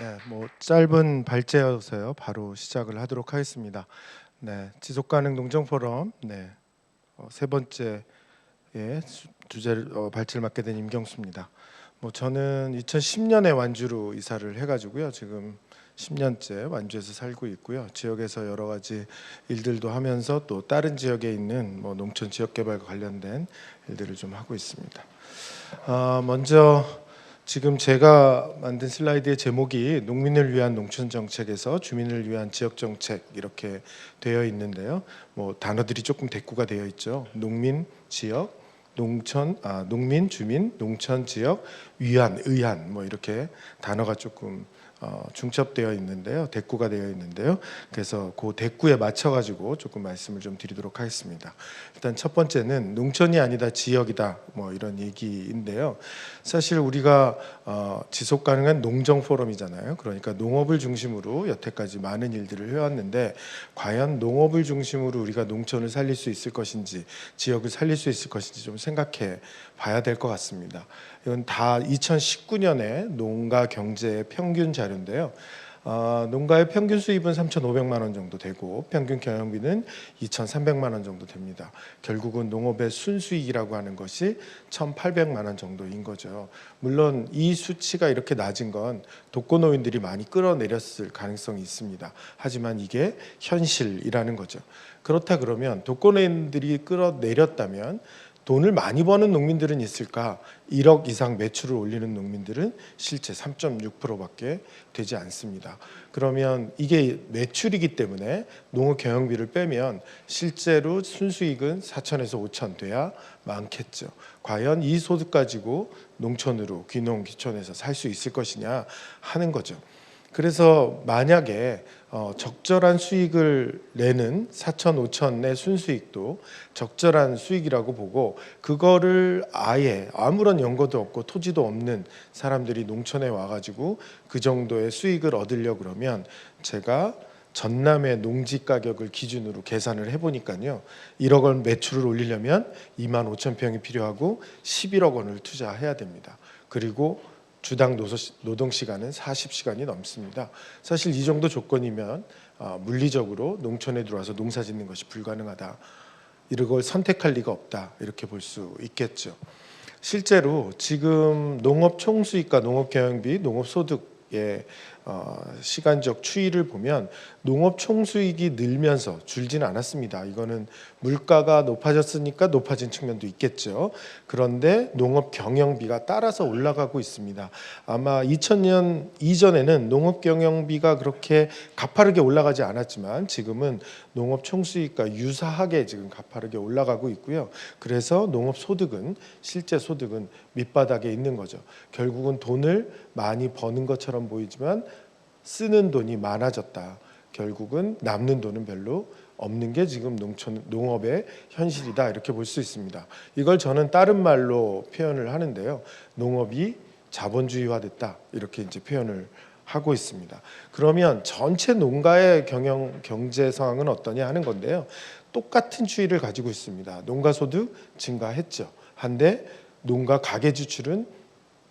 네, 짧은 발제여서요. 바로 시작을 하도록 하겠습니다. 네, 지속가능 농정 포럼 세 번째의 주제를 발제를 맡게 된 임경수입니다. 저는 2010년에 완주로 이사를 해가지고요. 지금 10년째 완주에서 살고 있고요. 지역에서 여러 가지 일들도 하면서 또 다른 지역에 있는 농촌 지역개발과 관련된 일들을 좀 하고 있습니다. 먼저 지금 제가 만든 슬라이드의 제목이 농민을 위한 농촌 정책에서 주민을 위한 지역 정책 이렇게 되어 있는데요. 단어들이 조금 대꾸가 되어 있죠. 농민, 지역, 농민, 주민, 농촌, 지역, 위안, 의안 이렇게 단어가 조금 중첩되어 있는데요. 대꾸가 되어 있는데요. 그래서 그 대꾸에 맞춰 가지고 조금 말씀을 좀 드리도록 하겠습니다. 일단 첫 번째는 농촌이 아니다 지역이다 이런 얘기인데요. 사실 우리가 지속 가능한 농정 포럼이잖아요. 그러니까 농업을 중심으로 여태까지 많은 일들을 해왔는데 과연 농업을 중심으로 우리가 농촌을 살릴 수 있을 것인지 지역을 살릴 수 있을 것인지 좀 생각해 봐야 될 것 같습니다. 이건 다 2019년에 농가 경제 평균 자료인데요. 농가의 평균 수입은 3,500만 원 정도 되고 평균 경영비는 2,300만 원 정도 됩니다. 결국은 농업의 순수익이라고 하는 것이 1,800만 원 정도인 거죠. 물론 이 수치가 이렇게 낮은 건 독거노인들이 많이 끌어내렸을 가능성이 있습니다. 하지만 이게 현실이라는 거죠. 그렇다 그러면 독거노인들이 끌어내렸다면 돈을 많이 버는 농민들은 있을까? 1억 이상 매출을 올리는 농민들은 실제 3.6%밖에 되지 않습니다. 그러면 이게 매출이기 때문에 농업 경영비를 빼면 실제로 순수익은 4천에서 5천 돼야 많겠죠. 과연 이 소득 가지고 농촌으로 귀농 귀촌해서 살 수 있을 것이냐 하는 거죠. 그래서 만약에 적절한 수익을 내는 4천, 5천의 순수익도 적절한 수익이라고 보고 그거를 아예 아무런 연고도 없고 토지도 없는 사람들이 농촌에 와가지고 그 정도의 수익을 얻으려고 그러면 제가 전남의 농지 가격을 기준으로 계산을 해보니까요. 1억 원 매출을 올리려면 2만 5천 평이 필요하고 11억 원을 투자해야 됩니다. 그리고 주당 노동 시간은 40시간이 넘습니다. 사실 이 정도 조건이면 물리적으로 농촌에 들어와서 농사 짓는 것이 불가능하다. 이걸 선택할 리가 없다. 이렇게 볼 수 있겠죠. 실제로 지금 농업 총수익과 농업 경영비, 농업 소득의 시간적 추이를 보면 농업 총수익이 늘면서 줄지는 않았습니다. 이거는 물가가 높아졌으니까 높아진 측면도 있겠죠. 그런데 농업 경영비가 따라서 올라가고 있습니다. 아마 2000년 이전에는 농업 경영비가 그렇게 가파르게 올라가지 않았지만 지금은 농업 총수익과 유사하게 지금 가파르게 올라가고 있고요. 그래서 농업 소득은 실제 소득은 밑바닥에 있는 거죠. 결국은 돈을 많이 버는 것처럼 보이지만 쓰는 돈이 많아졌다. 결국은 남는 돈은 별로 없는 게 지금 농업의 현실이다. 이렇게 볼 수 있습니다. 이걸 저는 다른 말로 표현을 하는데요. 농업이 자본주의화됐다. 이렇게 이제 표현을 하고 있습니다. 그러면 전체 농가의 경제 상황은 어떠냐 하는 건데요. 똑같은 추이를 가지고 있습니다. 농가 소득 증가했죠. 한데 농가 가계 지출은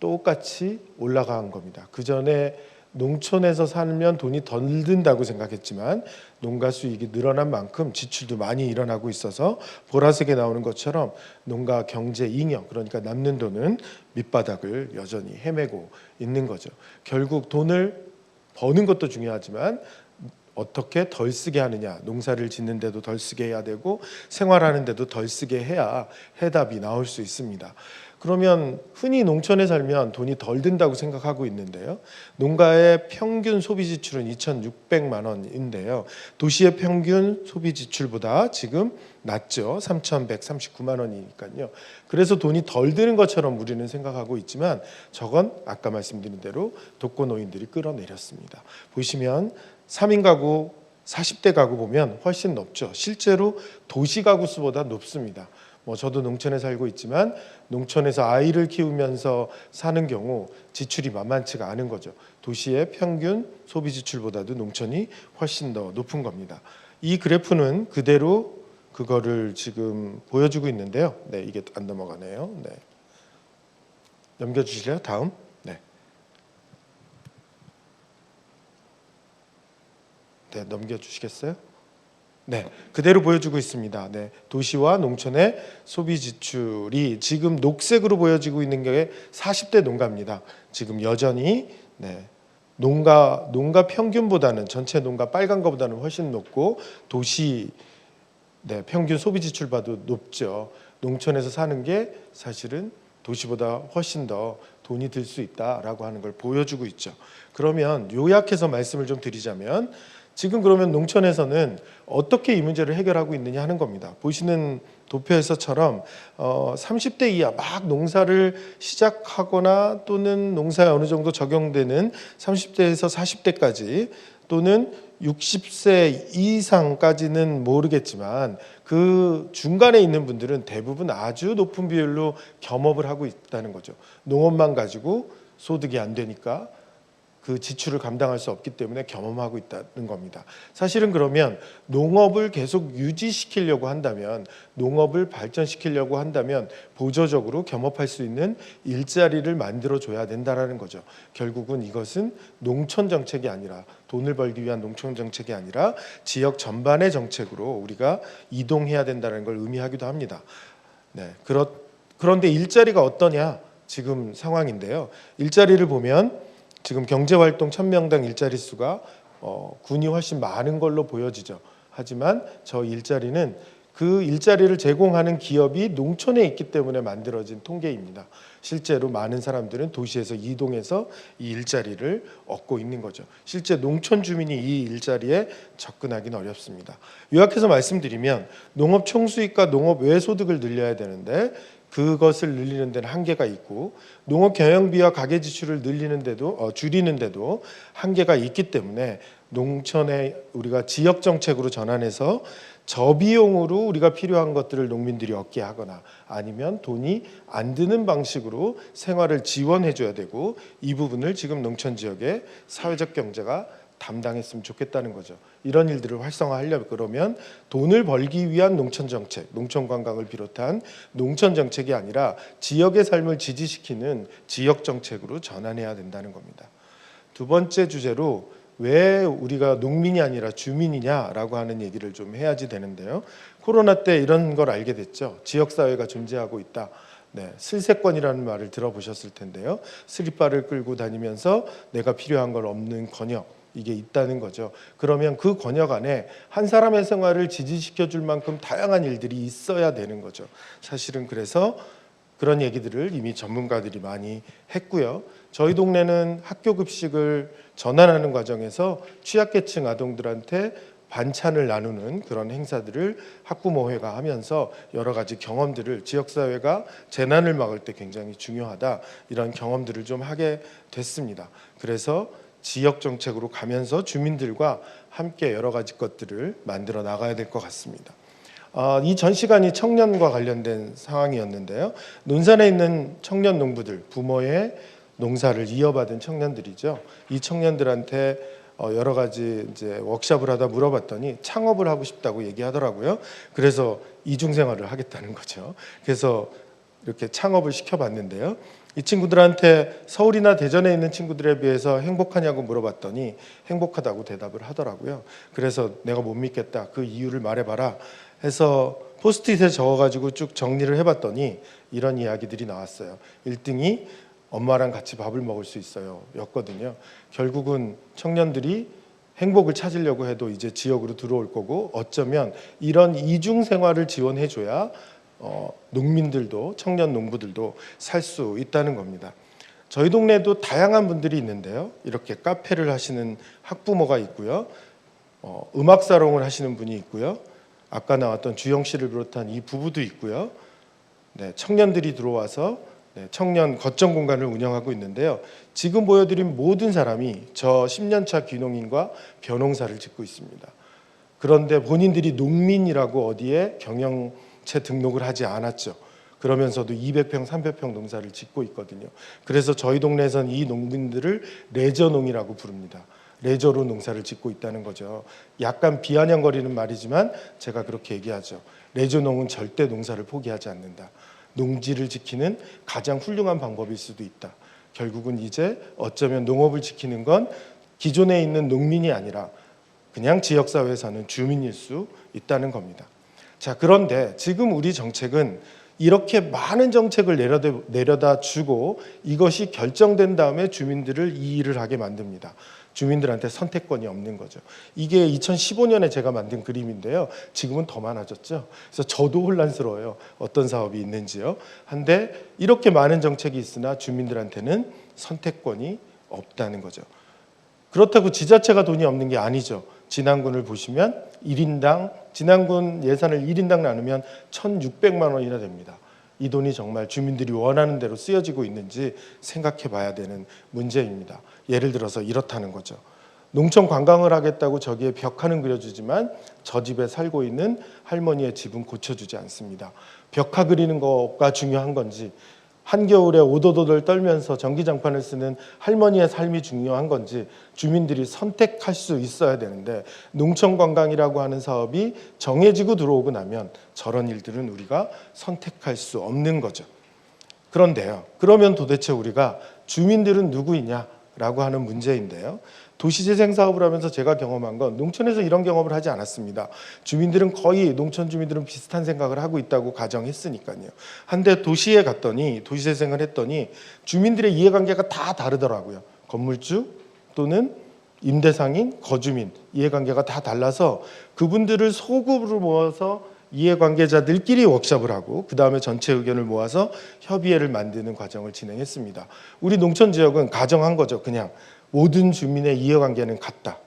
똑같이 올라간 겁니다. 그 전에 농촌에서 살면 돈이 덜 든다고 생각했지만 농가 수익이 늘어난 만큼 지출도 많이 일어나고 있어서 보라색에 나오는 것처럼 농가 경제 잉여, 그러니까 남는 돈은 밑바닥을 여전히 헤매고 있는 거죠. 결국 돈을 버는 것도 중요하지만 어떻게 덜 쓰게 하느냐, 농사를 짓는데도 덜 쓰게 해야 되고 생활하는데도 덜 쓰게 해야 해답이 나올 수 있습니다. 그러면 흔히 농촌에 살면 돈이 덜 든다고 생각하고 있는데요. 농가의 평균 소비 지출은 2,600만 원인데요. 도시의 평균 소비 지출보다 지금 낮죠. 3,139만 원이니까요. 그래서 돈이 덜 드는 것처럼 우리는 생각하고 있지만 저건 아까 말씀드린 대로 독거노인들이 끌어내렸습니다. 보시면 3인 가구, 40대 가구 보면 훨씬 높죠. 실제로 도시 가구 수보다 높습니다. 저도 농촌에 살고 있지만 농촌에서 아이를 키우면서 사는 경우 지출이 만만치가 않은 거죠. 도시의 평균 소비 지출보다도 농촌이 훨씬 더 높은 겁니다. 이 그래프는 그대로 그거를 지금 보여주고 있는데요. 네, 이게 안 넘어가네요. 네. 넘겨주실래요? 다음. 네. 네, 넘겨주시겠어요? 네, 그대로 보여주고 있습니다. 네, 도시와 농촌의 소비 지출이 지금 녹색으로 보여지고 있는 게 40대 농가입니다. 지금 여전히 네, 농가 평균보다는 전체 농가 빨간 거보다는 훨씬 높고 도시 네, 평균 소비 지출 봐도 높죠. 농촌에서 사는 게 사실은 도시보다 훨씬 더 돈이 들 수 있다라고 하는 걸 보여주고 있죠. 그러면 요약해서 말씀을 좀 드리자면 지금 그러면 농촌에서는 어떻게 이 문제를 해결하고 있느냐 하는 겁니다. 보시는 도표에서처럼 30대 이하 막 농사를 시작하거나 또는 농사에 어느 정도 적용되는 30대에서 40대까지 또는 60세 이상까지는 모르겠지만 그 중간에 있는 분들은 대부분 아주 높은 비율로 겸업을 하고 있다는 거죠. 농업만 가지고 소득이 안 되니까 그 지출을 감당할 수 없기 때문에 겸업하고 있다는 겁니다. 사실은 그러면 농업을 계속 유지시키려고 한다면, 농업을 발전시키려고 한다면 보조적으로 겸업할 수 있는 일자리를 만들어줘야 된다는 거죠. 결국은 이것은 농촌 정책이 아니라, 돈을 벌기 위한 농촌 정책이 아니라 지역 전반의 정책으로 우리가 이동해야 된다는 걸 의미하기도 합니다. 네, 그런데 일자리가 어떠냐? 지금 상황인데요. 일자리를 보면 지금 경제활동 1000명당 일자리 수가 군이 훨씬 많은 걸로 보여지죠. 하지만 저 일자리는 그 일자리를 제공하는 기업이 농촌에 있기 때문에 만들어진 통계입니다. 실제로 많은 사람들은 도시에서 이동해서 이 일자리를 얻고 있는 거죠. 실제 농촌 주민이 이 일자리에 접근하기는 어렵습니다. 요약해서 말씀드리면 농업 총수익과 농업 외 소득을 늘려야 되는데 그것을 늘리는 데는 한계가 있고 농업 경영비와 가계 지출을 줄이는데도 한계가 있기 때문에 농촌에 우리가 지역 정책으로 전환해서 저비용으로 우리가 필요한 것들을 농민들이 얻게 하거나 아니면 돈이 안 드는 방식으로 생활을 지원해 줘야 되고 이 부분을 지금 농촌 지역의 사회적 경제가 담당했으면 좋겠다는 거죠. 이런 일들을 활성화하려면 그러면 돈을 벌기 위한 농촌 정책, 농촌 관광을 비롯한 농촌 정책이 아니라 지역의 삶을 지지시키는 지역 정책으로 전환해야 된다는 겁니다. 두 번째 주제로 왜 우리가 농민이 아니라 주민이냐라고 하는 얘기를 좀 해야지 되는데요. 코로나 때 이런 걸 알게 됐죠. 지역사회가 존재하고 있다. 네, 슬세권이라는 말을 들어보셨을 텐데요. 스리바를 끌고 다니면서 내가 필요한 걸 없는 권역, 이게 있다는 거죠. 그러면 그 권역 안에 한 사람의 생활을 지지시켜 줄 만큼 다양한 일들이 있어야 되는 거죠. 사실은 그래서 그런 얘기들을 이미 전문가들이 많이 했고요. 저희 동네는 학교 급식을 전환하는 과정에서 취약계층 아동들한테 반찬을 나누는 그런 행사들을 학부모회가 하면서 여러 가지 경험들을 지역사회가 재난을 막을 때 굉장히 중요하다 이런 경험들을 좀 하게 됐습니다. 그래서 지역 정책으로 가면서 주민들과 함께 여러 가지 것들을 만들어 나가야 될 것 같습니다. 이 전 시간이 청년과 관련된 상황이었는데요. 논산에 있는 청년 농부들, 부모의 농사를 이어받은 청년들이죠. 이 청년들한테 여러 가지 이제 워크숍을 하다 물어봤더니 창업을 하고 싶다고 얘기하더라고요. 그래서 이중 생활을 하겠다는 거죠. 그래서 이렇게 창업을 시켜봤는데요. 이 친구들한테 서울이나 대전에 있는 친구들에 비해서 행복하냐고 물어봤더니 행복하다고 대답을 하더라고요. 그래서 내가 못 믿겠다. 그 이유를 말해봐라 해서 포스트잇에 적어가지고 쭉 정리를 해봤더니 이런 이야기들이 나왔어요. 1등이 엄마랑 같이 밥을 먹을 수 있어요 였거든요. 결국은 청년들이 행복을 찾으려고 해도 이제 지역으로 들어올 거고 어쩌면 이런 이중 생활을 지원해줘야 농민들도 청년 농부들도 살 수 있다는 겁니다. 저희 동네에도 다양한 분들이 있는데요. 이렇게 카페를 하시는 학부모가 있고요. 음악 사롱을 하시는 분이 있고요. 아까 나왔던 주영 씨를 비롯한 이 부부도 있고요. 네, 청년들이 들어와서 청년 거점 공간을 운영하고 있는데요. 지금 보여드린 모든 사람이 저 10년차 귀농인과 벼농사를 짓고 있습니다. 그런데 본인들이 농민이라고 어디에 경영체 등록을 하지 않았죠. 그러면서도 200평, 300평 농사를 짓고 있거든요. 그래서 저희 동네에서는 이 농민들을 레저농이라고 부릅니다. 레저로 농사를 짓고 있다는 거죠. 약간 비아냥거리는 말이지만 제가 그렇게 얘기하죠. 레저농은 절대 농사를 포기하지 않는다. 농지를 지키는 가장 훌륭한 방법일 수도 있다. 결국은 이제 어쩌면 농업을 지키는 건 기존에 있는 농민이 아니라 그냥 지역사회에 사는 주민일 수 있다는 겁니다. 자, 그런데 지금 우리 정책은 이렇게 많은 정책을 내려다 주고 이것이 결정된 다음에 주민들을 이 일을 하게 만듭니다. 주민들한테 선택권이 없는 거죠. 이게 2015년에 제가 만든 그림인데요. 지금은 더 많아졌죠. 그래서 저도 혼란스러워요. 어떤 사업이 있는지요. 한데 이렇게 많은 정책이 있으나 주민들한테는 선택권이 없다는 거죠. 그렇다고 지자체가 돈이 없는 게 아니죠. 진안군을 보시면 1인당 진안군 예산을 1인당 나누면 1,600만 원이나 됩니다. 이 돈이 정말 주민들이 원하는 대로 쓰여지고 있는지 생각해 봐야 되는 문제입니다. 예를 들어서 이렇다는 거죠. 농촌 관광을 하겠다고 저기에 벽 하나 그려주지만 저 집에 살고 있는 할머니의 집은 고쳐주지 않습니다. 벽화 그리는 거가 중요한 건지 한겨울에 오도도들 떨면서 전기장판을 쓰는 할머니의 삶이 중요한 건지 주민들이 선택할 수 있어야 되는데 농촌관광이라고 하는 사업이 정해지고 들어오고 나면 저런 일들은 우리가 선택할 수 없는 거죠. 그런데요, 그러면 도대체 우리가 주민들은 누구이냐라고 하는 문제인데요. 도시재생 사업을 하면서 제가 경험한 건 농촌에서 이런 경험을 하지 않았습니다. 주민들은 거의 농촌 주민들은 비슷한 생각을 하고 있다고 가정했으니까요. 한데 도시에 갔더니 도시재생을 했더니 주민들의 이해관계가 다 다르더라고요. 건물주 또는 임대상인, 거주민 이해관계가 다 달라서 그분들을 소그룹으로 모아서 이해관계자들끼리 워크숍을 하고 그 다음에 전체 의견을 모아서 협의회를 만드는 과정을 진행했습니다. 우리 농촌 지역은 가정한 거죠. 그냥 모든 주민의 이해관계는 같다.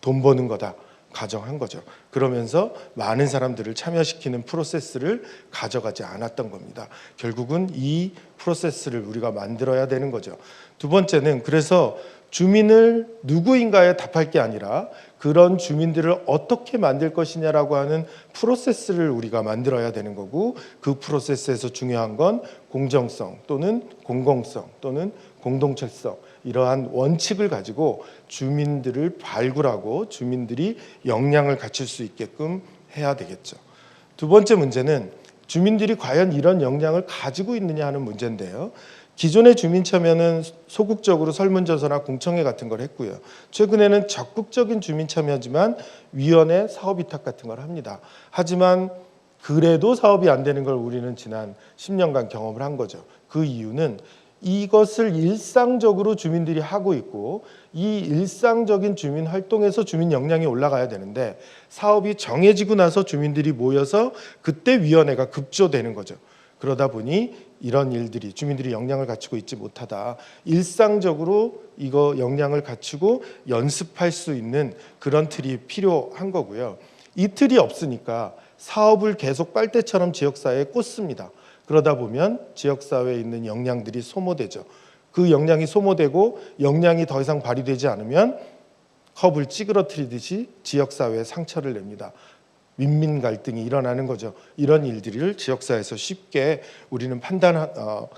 돈 버는 거다. 가정한 거죠. 그러면서 많은 사람들을 참여시키는 프로세스를 가져가지 않았던 겁니다. 결국은 이 프로세스를 우리가 만들어야 되는 거죠. 두 번째는 그래서 주민을 누구인가에 답할 게 아니라 그런 주민들을 어떻게 만들 것이냐라고 하는 프로세스를 우리가 만들어야 되는 거고 그 프로세스에서 중요한 건 공정성 또는 공공성 또는 공동체성 이러한 원칙을 가지고 주민들을 발굴하고 주민들이 역량을 갖출 수 있게끔 해야 되겠죠. 두 번째 문제는 주민들이 과연 이런 역량을 가지고 있느냐 하는 문제인데요. 기존의 주민 참여는 소극적으로 설문조사나 공청회 같은 걸 했고요. 최근에는 적극적인 주민 참여지만 위원회 사업 위탁 같은 걸 합니다. 하지만 그래도 사업이 안 되는 걸 우리는 지난 10년간 경험을 한 거죠. 그 이유는 이것을 일상적으로 주민들이 하고 있고 이 일상적인 주민 활동에서 주민 역량이 올라가야 되는데 사업이 정해지고 나서 주민들이 모여서 그때 위원회가 급조되는 거죠. 그러다 보니 이런 일들이 주민들이 역량을 갖추고 있지 못하다. 일상적으로 이거 역량을 갖추고 연습할 수 있는 그런 틀이 필요한 거고요. 이 틀이 없으니까 사업을 계속 빨대처럼 지역사회에 꽂습니다. 그러다 보면 지역사회에 있는 역량들이 소모되죠. 그 역량이 소모되고 역량이 더 이상 발휘되지 않으면 컵을 찌그러뜨리듯이 지역사회에 상처를 냅니다. 민민 갈등이 일어나는 거죠. 이런 일들을 지역사회에서 쉽게 우리는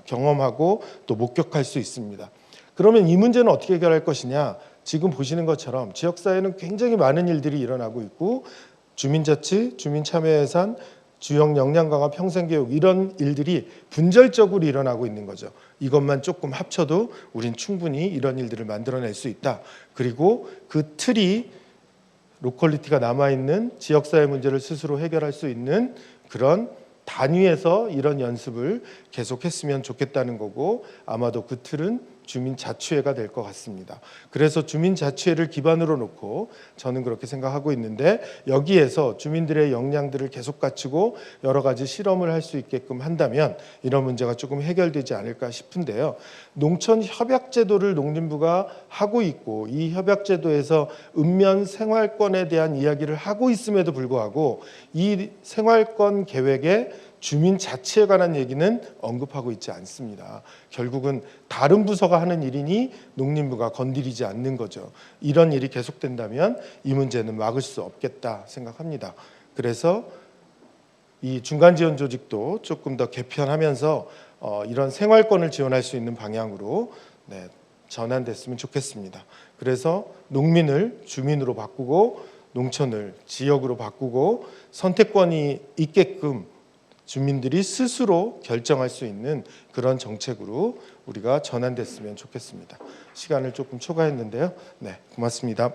경험하고 또 목격할 수 있습니다. 그러면 이 문제는 어떻게 해결할 것이냐? 지금 보시는 것처럼 지역사회는 굉장히 많은 일들이 일어나고 있고 주민자치, 주민참여예산, 주역 역량 강화, 평생교육 이런 일들이 분절적으로 일어나고 있는 거죠. 이것만 조금 합쳐도 우린 충분히 이런 일들을 만들어낼 수 있다. 그리고 그 틀이 로컬리티가 남아있는 지역사회 문제를 스스로 해결할 수 있는 그런 단위에서 이런 연습을 계속했으면 좋겠다는 거고 아마도 그 틀은 주민자치회가 될 것 같습니다. 그래서 주민자치회를 기반으로 놓고 저는 그렇게 생각하고 있는데 여기에서 주민들의 역량들을 계속 갖추고 여러 가지 실험을 할 수 있게끔 한다면 이런 문제가 조금 해결되지 않을까 싶은데요. 농촌 협약제도를 농림부가 하고 있고 이 협약제도에서 읍면 생활권에 대한 이야기를 하고 있음에도 불구하고 이 생활권 계획에 주민자치에 관한 얘기는 언급하고 있지 않습니다. 결국은 다른 부서가 하는 일이니 농림부가 건드리지 않는 거죠. 이런 일이 계속된다면 이 문제는 막을 수 없겠다 생각합니다. 그래서 이 중간지원 조직도 조금 더 개편하면서 이런 생활권을 지원할 수 있는 방향으로 전환됐으면 좋겠습니다. 그래서 농민을 주민으로 바꾸고 농촌을 지역으로 바꾸고 선택권이 있게끔 주민들이 스스로 결정할 수 있는 그런 정책으로 우리가 전환됐으면 좋겠습니다. 시간을 조금 초과했는데요. 네, 고맙습니다.